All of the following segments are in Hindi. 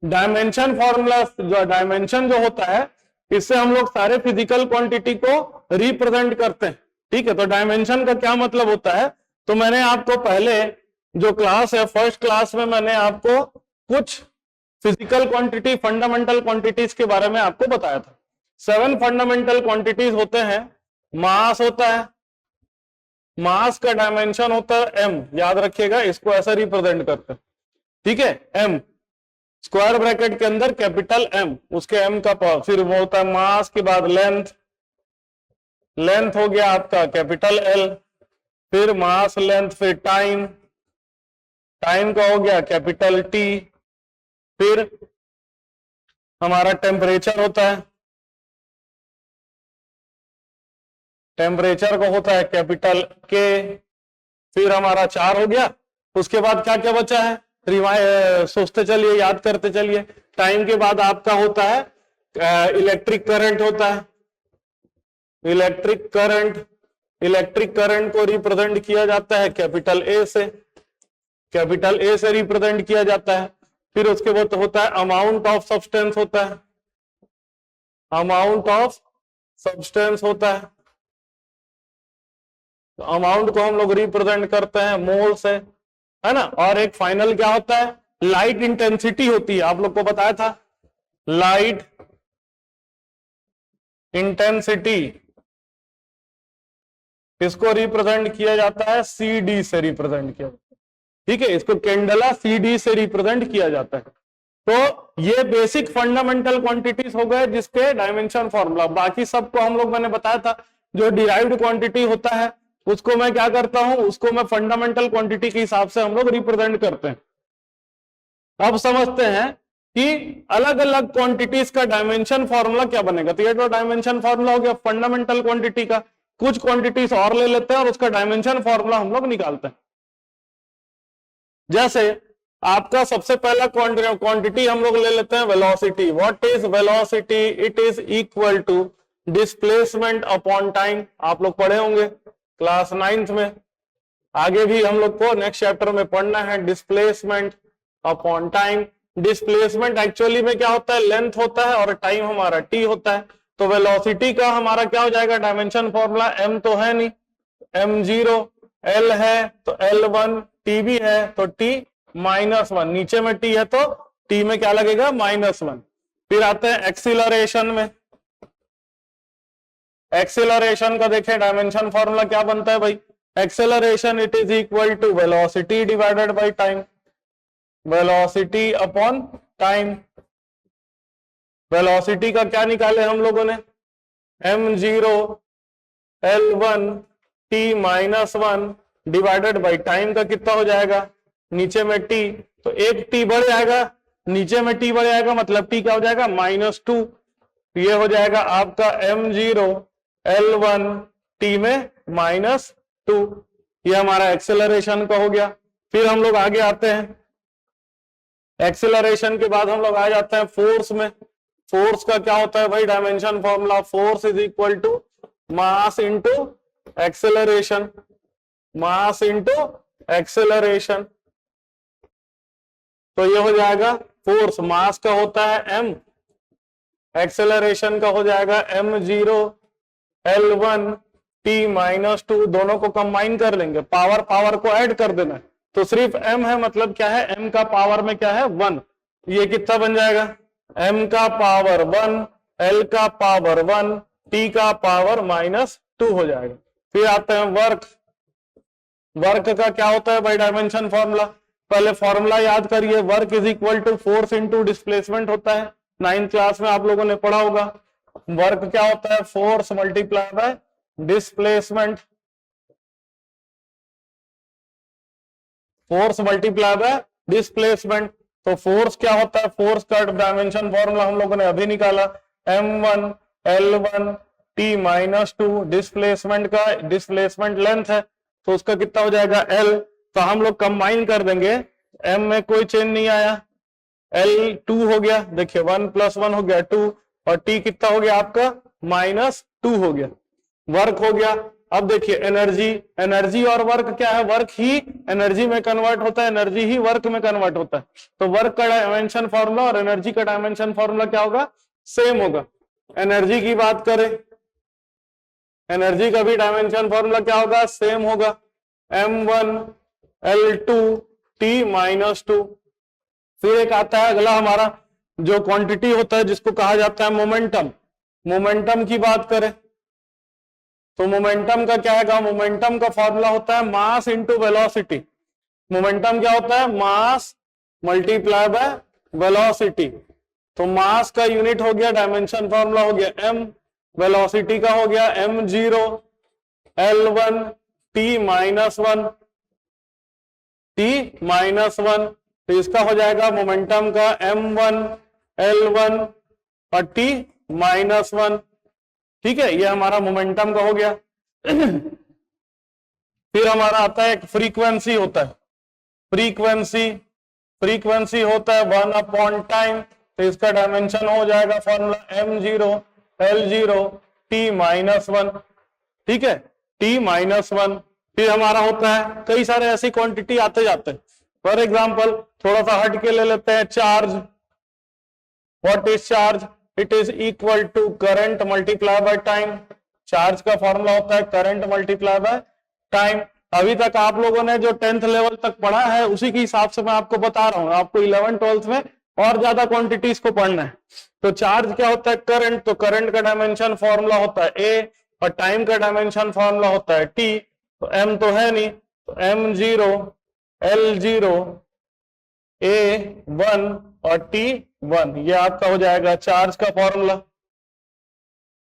डायमेंशन फॉर्मूला, जो डायमेंशन जो होता है, इससे हम लोग सारे फिजिकल क्वांटिटी को रिप्रेजेंट करते हैं। ठीक है, तो डायमेंशन का क्या मतलब होता है, तो मैंने आपको पहले जो क्लास है, फर्स्ट क्लास में मैंने आपको कुछ फिजिकल क्वांटिटी, फंडामेंटल क्वांटिटीज के बारे में आपको बताया था। 7 फंडामेंटल क्वांटिटीज होते हैं। मास होता है, मास का डायमेंशन होता है m, याद रखिएगा, इसको ऐसा रिप्रेजेंट करते हैं। ठीक है, m स्क्वायर ब्रैकेट के अंदर कैपिटल M, उसके m का पावर, फिर वो होता है मास के बाद लेंथ, लेंथ हो गया आपका कैपिटल L, फिर मास लेंथ, फिर टाइम, टाइम का हो गया कैपिटल T, फिर हमारा टेम्परेचर होता है, टेम्परेचर का होता है कैपिटल K, फिर हमारा 4 हो गया। उसके बाद क्या क्या बचा है, सोचते चलिए, याद करते चलिए। टाइम के बाद आपका होता है इलेक्ट्रिक करंट होता है, इलेक्ट्रिक करंट, इलेक्ट्रिक करंट को रिप्रेजेंट किया जाता है कैपिटल A से, कैपिटल A से रिप्रेजेंट किया जाता है। फिर उसके बाद होता है अमाउंट ऑफ सब्सटेंस होता है, अमाउंट ऑफ सब्सटेंस होता है, तो अमाउंट को हम लोग रिप्रेजेंट करते हैं मोल से, है ना। और एक फाइनल क्या होता है, लाइट इंटेंसिटी होती है, आप लोग को बताया था, लाइट इंटेंसिटी, इसको रिप्रेजेंट किया जाता है CD से रिप्रेजेंट किया जाता है। ठीक है, इसको कैंडेला CD से रिप्रेजेंट किया जाता है। तो ये बेसिक फंडामेंटल क्वांटिटीज हो गए जिसके डायमेंशन फॉर्मूला। बाकी सबको हम लोग, मैंने बताया था, जो डिराइव्ड क्वांटिटी होता है उसको मैं क्या करता हूं, उसको मैं फंडामेंटल क्वांटिटी के हिसाब से हम लोग रिप्रेजेंट करते हैं। अब समझते हैं कि अलग अलग क्वांटिटीज का डायमेंशन फॉर्मूला क्या बनेगा। तो ये तो डायमेंशन फॉर्मूला हो गया फंडामेंटल क्वांटिटी का। कुछ क्वांटिटीज और ले लेते हैं और उसका डायमेंशन फॉर्मूला हम लोग निकालते हैं। जैसे आपका सबसे पहला क्वांटिटी हम लोग ले लेते हैं velocity. What is velocity, it is equal to displacement upon time. आप लोग पढ़े होंगे क्लास 9th में, आगे भी हम लोग को नेक्स्ट चैप्टर में पढ़ना है, displacement upon time. Displacement actually में क्या होता है, लेंथ होता है, और टाइम हमारा t होता है। तो वेलोसिटी का हमारा क्या हो जाएगा डायमेंशन फॉर्मूला, m तो है नहीं, m0, l है तो l1, t भी है तो t -1, नीचे में t है तो t में क्या लगेगा -1। फिर आते हैं एक्सीलरेशन में। एक्सेलरेशन का देखें डायमेंशन फॉर्मूला क्या बनता है भाई, acceleration it is equal to velocity divided by time, velocity upon time. Velocity का क्या निकाले हम लोगों ने, m0 l1 t -1 divided by time का कितना हो जाएगा, नीचे में t, तो एक t बढ़ जाएगा, नीचे में t बढ़ जाएगा, मतलब t क्या हो जाएगा -2। ये हो जाएगा आपका m0 l1 t में -2। ये हमारा एक्सेलरेशन का हो गया। फिर हम लोग आगे आते हैं, एक्सेलरेशन के बाद हम लोग आ जाते हैं फोर्स में। फोर्स का क्या होता है भाई dimension formula, force is equal to mass into acceleration, mass into acceleration. तो ये हो जाएगा फोर्स, मास का होता है m, एक्सेलरेशन का हो जाएगा m0 l1 t -2, दोनों को कंबाइन कर लेंगे, पावर पावर को ऐड कर देना है, तो सिर्फ m है, मतलब क्या है, m का पावर में क्या है 1। ये कितना बन जाएगा, m का पावर 1, l का पावर 1, t का पावर -2 हो जाएगा। फिर आते हैं वर्क। वर्क का क्या होता है भाई डायमेंशन फॉर्मूला, पहले फॉर्मूला याद करिए, work is equal to force into displacement होता है, 9th क्लास में आप लोगों ने पढ़ा होगा। वर्क क्या होता है, force multiply by displacement, force multiply by displacement. तो फोर्स क्या होता है, फोर्स का डायमेंशन फॉर्मूला हम लोगों ने अभी निकाला, m1 l1 t -2, डिस्प्लेसमेंट का, डिस्प्लेसमेंट लेंथ है तो उसका कितना हो जाएगा l, तो हम लोग कंबाइन कर देंगे, m में कोई चेंज नहीं आया, l2 हो गया, देखिए 1 + 1 हो गया 2, और t कितना हो गया आपका -2 हो गया। वर्क हो गया, अब देखिए एनर्जी, एनर्जी और वर्क क्या है, वर्क ही एनर्जी में कन्वर्ट होता है, एनर्जी ही वर्क में कन्वर्ट होता है। तो वर्क का डायमेंशन फॉर्मूला और एनर्जी का डायमेंशन फॉर्मूला क्या होगा, सेम होगा। एनर्जी की बात करें, एनर्जी का भी डायमेंशन फॉर्मूला क्या होगा, सेम होगा, m1L2T-2। फिर एक आता है अगला हमारा जो क्वांटिटी होता है जिसको कहा जाता है मोमेंटम। मोमेंटम की बात करें तो मोमेंटम का क्या है, मोमेंटम का फॉर्मूला होता है मास इंटू वेलोसिटी। मोमेंटम क्या होता है, मास मल्टीप्लाई बाय वेलोसिटी। तो मास का यूनिट हो गया, डायमेंशन फॉर्मूला हो गया m, वेलोसिटी का हो गया m0L1T-1 T-1। तो इसका हो जाएगा मोमेंटम का m1L1 और T-1। ठीक है, ये हमारा मोमेंटम का हो गया। फिर हमारा आता है एक फ्रीक्वेंसी होता है, फ्रीक्वेंसी होता है 1/टाइम। तो इसका डायमेंशन हो जाएगा फॉर्मूला m0L0T-1। ठीक है, T-1। फिर हमारा होता है कई सारे ऐसी क्वांटिटी आते जाते हैं। फॉर एग्जाम्पल थोड़ा सा हट के ले लेते हैं, charge. What is charge, it is equal to current multiply by time. Charge का फॉर्मूला होता है करंट मल्टीप्लाई बाय टाइम। अभी तक आप लोगों ने जो 10th लेवल तक पढ़ा है उसी के हिसाब से मैं आपको बता रहा हूं, आपको 11th 12th में और ज्यादा क्वांटिटीज को पढ़ना है। तो चार्ज क्या होता है, करंट। तो करंट का डायमेंशन फॉर्मूला होता है ए और टाइम का डायमेंशन फॉर्मूला होता है टी। तो एम तो है नहीं, तो m0L0A1 और T1 ये आपका हो जाएगा चार्ज का फॉर्मूला।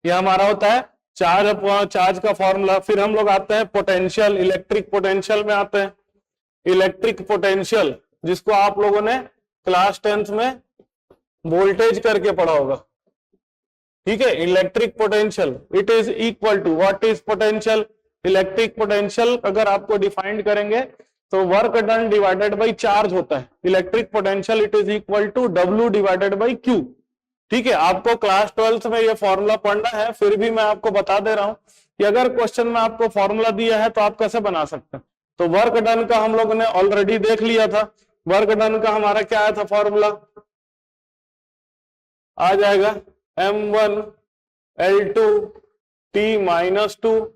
ये हमारा होता है चार्ज का फॉर्मूला। फिर हम लोग आते हैं पोटेंशियल, इलेक्ट्रिक पोटेंशियल में आते हैं। इलेक्ट्रिक पोटेंशियल जिसको आप लोगों ने क्लास 10th में वोल्टेज करके पढ़ा होगा। ठीक है, electric potential it is equal to, what is potential, electric potential अगर आपको डिफाइंड करेंगे तो work done divided by charge होता है। Electric potential it is equal to W divided by Q। ठीक है, आपको क्लास 12th में ये फॉर्मूला पढ़ना है, फिर भी मैं आपको बता दे रहा हूं कि अगर क्वेश्चन में आपको फॉर्मूला दिया है तो आप कैसे बना सकते हैं। तो वर्क डन का हम लोगों ने ऑलरेडी देख लिया था। वर्क डन का हमारा क्या आया था फॉर्मूला, आ जाएगा m1L2T-2।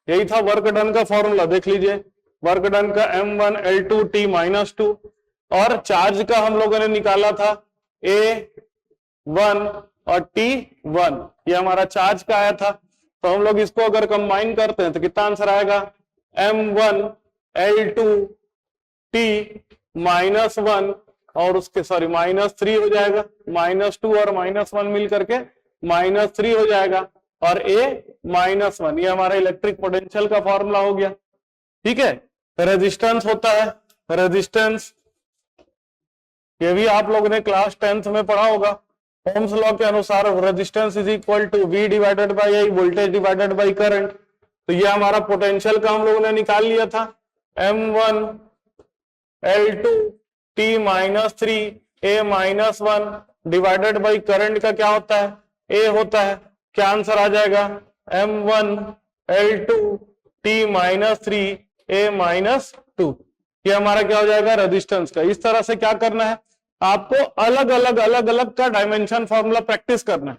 यही था वर्क डन का फॉर्मूला, देख लीजिए वर्क डन का m1L2T-2। और चार्ज का हम लोगों ने निकाला था A1 और T1, ये हमारा चार्ज का आया था। तो हम लोग इसको अगर कंबाइन करते हैं तो कितना आंसर आएगा, m1L2T-1 और उसके -3 हो जाएगा, -2 और -1 मिल करके -3 हो जाएगा और A-1। ये हमारा इलेक्ट्रिक पोटेंशियल का फॉर्मूला हो गया। ठीक है, रेजिस्टेंस होता है, रेजिस्टेंस ये भी आप लोगों ने क्लास 10th में पढ़ा होगा। ओम्स लॉ के अनुसार resistance is equal to V divided by I, voltage divided by current. तो ये हमारा पोटेंशियल का हम लोगों ने निकाल लिया था, m1L2T-3 A-1 divided by current का क्या होता है, A होता है। क्या आंसर आ जाएगा, m1L2T-3 A-2। ये हमारा क्या हो जाएगा, रेजिस्टेंस का। इस तरह से क्या करना है, आपको अलग अलग का डायमेंशन फॉर्मूला प्रैक्टिस करना है।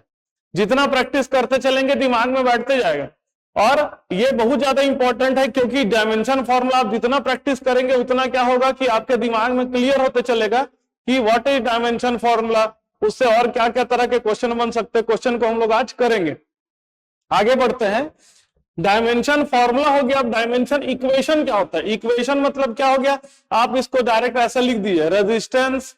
जितना प्रैक्टिस करते चलेंगे दिमाग में बैठते जाएगा। और ये बहुत ज्यादा इंपॉर्टेंट है क्योंकि डायमेंशन फॉर्मूला आप जितना प्रैक्टिस करेंगे उतना क्या होगा कि आपके दिमाग में क्लियर होते चलेगा कि व्हाट इज डायमेंशन फॉर्मूला, उससे और क्या क्या तरह के क्वेश्चन बन सकते हैं। क्वेश्चन को हम लोग आज करेंगे। आगे बढ़ते हैं। डायमेंशन फॉर्मूला हो गया, अब डायमेंशन इक्वेशन क्या होता है। इक्वेशन मतलब क्या हो गया, आप इसको डायरेक्ट ऐसा लिख दीजिए, रेजिस्टेंस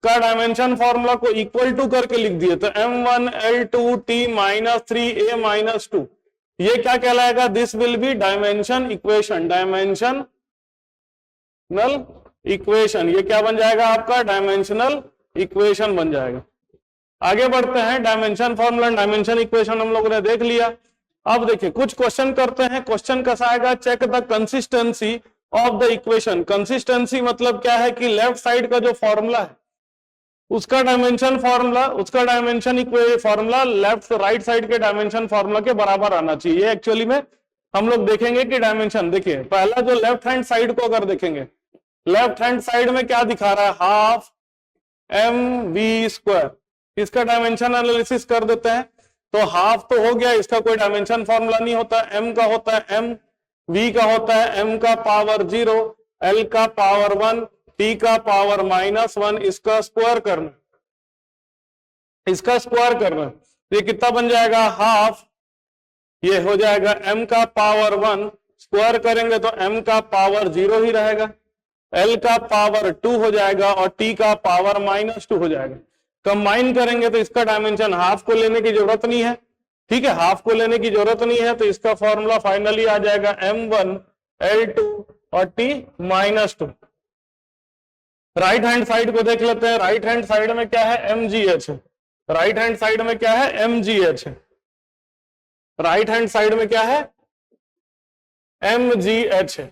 का डायमेंशन फॉर्मूला को इक्वल टू करके लिख दिए तो m1L2T-3 A-2। ये क्या कहलाएगा, this will be dimension equation, dimensional equation. ये क्या बन जाएगा आपका, डायमेंशनल इक्वेशन बन जाएगा। आगे बढ़ते हैं, डायमेंशन फॉर्मूला डायमेंशन इक्वेशन हम लोगों ने देख लिया। अब देखिए कुछ क्वेश्चन करते हैं। क्वेश्चन कैसा आएगा, check the consistency of the equation. Consistency मतलब क्या है कि लेफ्ट साइड का जो फॉर्मूला है उसका डायमेंशन फॉर्मूला, उसका dimension formula left right side के डायमेंशन फॉर्मूला के बराबर आना चाहिए। एक्चुअली में हम लोग देखेंगे कि डायमेंशन, देखिए पहला जो लेफ्ट हैंड साइड को अगर देखेंगे, लेफ्ट हैंड साइड में क्या दिखा रहा है, हाफ mv²। इसका डायमेंशन एनालिसिस कर देते हैं। तो हाफ तो हो गया, इसका कोई डायमेंशन फॉर्मूला नहीं होता, m का होता है m, v का होता है m का पावर 0, l का पावर 1, t का पावर -1, इसका स्क्वायर करना, इसका स्क्वायर करना, ये कितना बन जाएगा, हाफ, ये हो जाएगा m का पावर 1, स्क्वायर करेंगे तो m का पावर 0 ही रहेगा, l का पावर 2 हो जाएगा और t का पावर -2 हो जाएगा। कंबाइन करेंगे तो इसका डायमेंशन हाफ को लेने की जरूरत नहीं है, ठीक है, हाफ को लेने की जरूरत नहीं है, तो इसका फॉर्मूला फाइनली आ जाएगा m1 l2 और t -2। राइट हैंड साइड को देख लेते हैं। राइट हैंड साइड में क्या है, mgh है। राइट हैंड साइड में क्या है, mgh है। राइट हैंड साइड में क्या है, mgh है।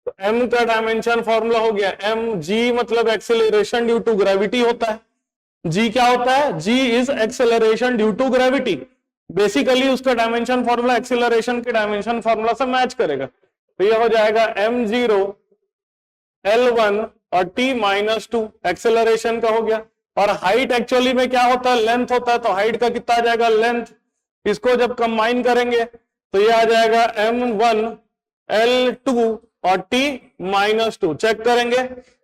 तो m का डायमेंशन फॉर्मूला हो गया, mg मतलब एक्सेलरेशन ड्यू टू ग्रेविटी होता है। g क्या होता है, g is acceleration due to gravity. Basically उसका डायमेंशन फॉर्मूला एक्सेलरेशन के डायमेंशन फॉर्मूला से मैच करेगा। तो ये हो जाएगा m0 l1 और t -2 एक्सेलरेशन का हो गया। और हाइट एक्चुअली में क्या होता है, लेंथ होता है, तो हाइट का कितना आ जाएगा, लेंथ। इसको जब कंबाइन करेंगे तो ये आ जाएगा m1 l2 और t -2। चेक करेंगे,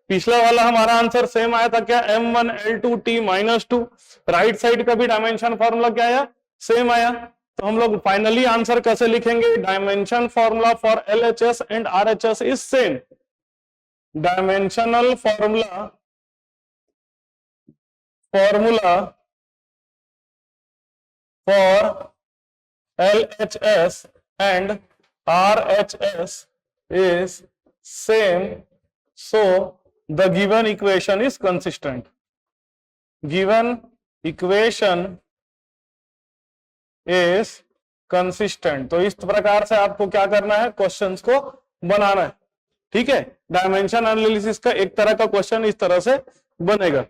पिछला वाला हमारा आंसर सेम आया था क्या, m1 l2 t -2। Right side का भी डायमेंशन फॉर्मूला क्या आया, सेम आया। तो हम लोग फाइनली आंसर कैसे लिखेंगे, dimension formula for LHS and RHS is same. Dimensional formula for LHS and RHS is same, so the given equation is consistent. Given equation is consistent। तो इस प्रकार से आपको क्या करना है, क्वेश्चंस को बनाना है, ठीक है। डायमेंशन एनालिसिस का एक तरह का क्वेश्चन इस तरह से बनेगा।